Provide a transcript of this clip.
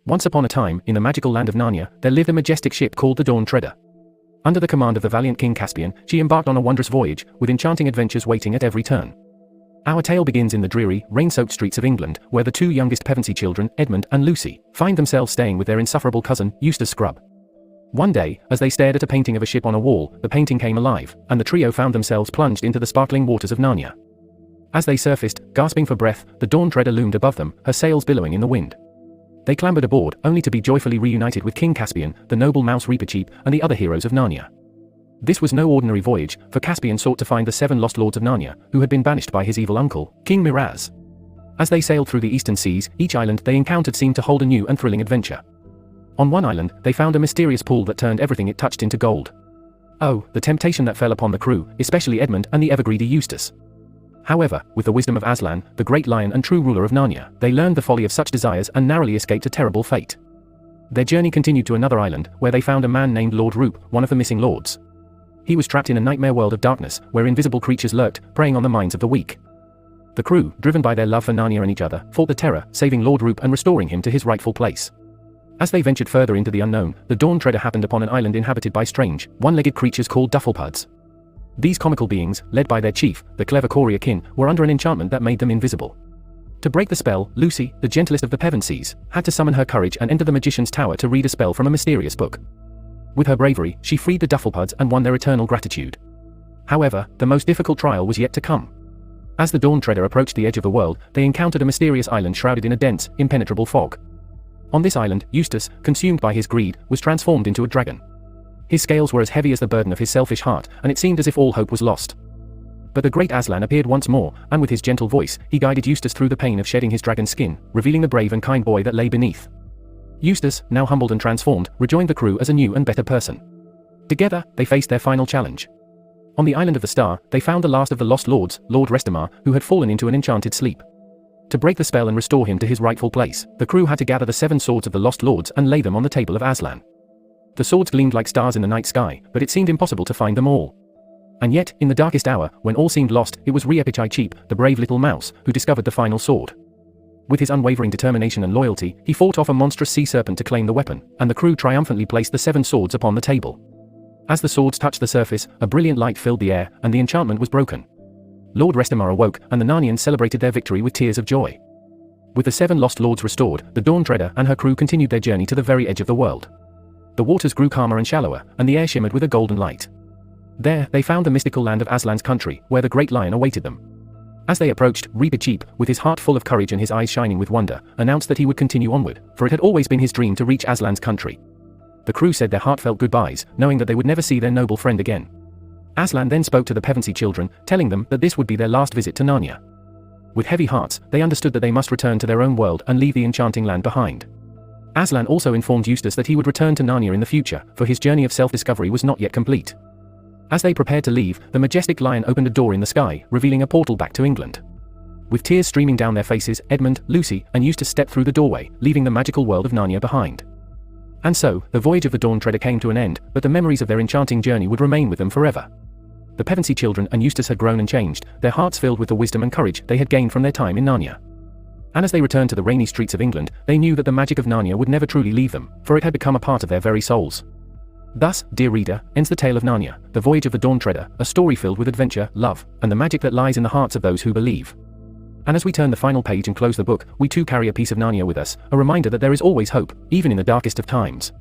Once upon a time, in the magical land of Narnia, there lived a majestic ship called the Dawn Treader. Under the command of the valiant King Caspian, she embarked on a wondrous voyage, with enchanting adventures waiting at every turn. Our tale begins in the dreary, rain-soaked streets of England, where the two youngest Pevensey children, Edmund and Lucy, find themselves staying with their insufferable cousin, Eustace Scrubb. One day, as they stared at a painting of a ship on a wall, the painting came alive, and the trio found themselves plunged into the sparkling waters of Narnia. As they surfaced, gasping for breath, the Dawn Treader loomed above them, her sails billowing in the wind. They clambered aboard, only to be joyfully reunited with King Caspian, the noble mouse Reepicheep, and the other heroes of Narnia. This was no ordinary voyage, for Caspian sought to find the 7 lost lords of Narnia, who had been banished by his evil uncle, King Miraz. As they sailed through the eastern seas, each island they encountered seemed to hold a new and thrilling adventure. On one island, they found a mysterious pool that turned everything it touched into gold. Oh, the temptation that fell upon the crew, especially Edmund and the ever-greedy Eustace. However, with the wisdom of Aslan, the great lion and true ruler of Narnia, they learned the folly of such desires and narrowly escaped a terrible fate. Their journey continued to another island, where they found a man named Lord Roop, one of the missing lords. He was trapped in a nightmare world of darkness, where invisible creatures lurked, preying on the minds of the weak. The crew, driven by their love for Narnia and each other, fought the terror, saving Lord Roop and restoring him to his rightful place. As they ventured further into the unknown, the Dawn Treader happened upon an island inhabited by strange, one-legged creatures called Dufflepuds. These comical beings, led by their chief, the clever Courier Kin, were under an enchantment that made them invisible. To break the spell, Lucy, the gentlest of the Pevenseys, had to summon her courage and enter the magician's tower to read a spell from a mysterious book. With her bravery, she freed the Dufflepuds and won their eternal gratitude. However, the most difficult trial was yet to come. As the Dawn Treader approached the edge of the world, they encountered a mysterious island shrouded in a dense, impenetrable fog. On this island, Eustace, consumed by his greed, was transformed into a dragon. His scales were as heavy as the burden of his selfish heart, and it seemed as if all hope was lost. But the great Aslan appeared once more, and with his gentle voice, he guided Eustace through the pain of shedding his dragon skin, revealing the brave and kind boy that lay beneath. Eustace, now humbled and transformed, rejoined the crew as a new and better person. Together, they faced their final challenge. On the island of the Star, they found the last of the lost lords, Lord Restamar, who had fallen into an enchanted sleep. To break the spell and restore him to his rightful place, the crew had to gather the 7 swords of the lost lords and lay them on the table of Aslan. The swords gleamed like stars in the night sky, but it seemed impossible to find them all. And yet, in the darkest hour, when all seemed lost, it was Reepicheep, the brave little mouse, who discovered the final sword. With his unwavering determination and loyalty, he fought off a monstrous sea serpent to claim the weapon, and the crew triumphantly placed the 7 swords upon the table. As the swords touched the surface, a brilliant light filled the air, and the enchantment was broken. Lord Restamar awoke, and the Narnians celebrated their victory with tears of joy. With the 7 lost lords restored, the Dawn Treader and her crew continued their journey to the very edge of the world. The waters grew calmer and shallower, and the air shimmered with a golden light. There, they found the mystical land of Aslan's country, where the great lion awaited them. As they approached, Reepicheep, with his heart full of courage and his eyes shining with wonder, announced that he would continue onward, for it had always been his dream to reach Aslan's country. The crew said their heartfelt goodbyes, knowing that they would never see their noble friend again. Aslan then spoke to the Pevensey children, telling them that this would be their last visit to Narnia. With heavy hearts, they understood that they must return to their own world and leave the enchanting land behind. Aslan also informed Eustace that he would return to Narnia in the future, for his journey of self-discovery was not yet complete. As they prepared to leave, the majestic lion opened a door in the sky, revealing a portal back to England. With tears streaming down their faces, Edmund, Lucy, and Eustace stepped through the doorway, leaving the magical world of Narnia behind. And so, the voyage of the Dawn Treader came to an end, but the memories of their enchanting journey would remain with them forever. The Pevensey children and Eustace had grown and changed, their hearts filled with the wisdom and courage they had gained from their time in Narnia. And as they returned to the rainy streets of England, they knew that the magic of Narnia would never truly leave them, for it had become a part of their very souls. Thus, dear reader, ends the tale of Narnia, the voyage of the Dawn Treader, a story filled with adventure, love, and the magic that lies in the hearts of those who believe. And as we turn the final page and close the book, we too carry a piece of Narnia with us, a reminder that there is always hope, even in the darkest of times.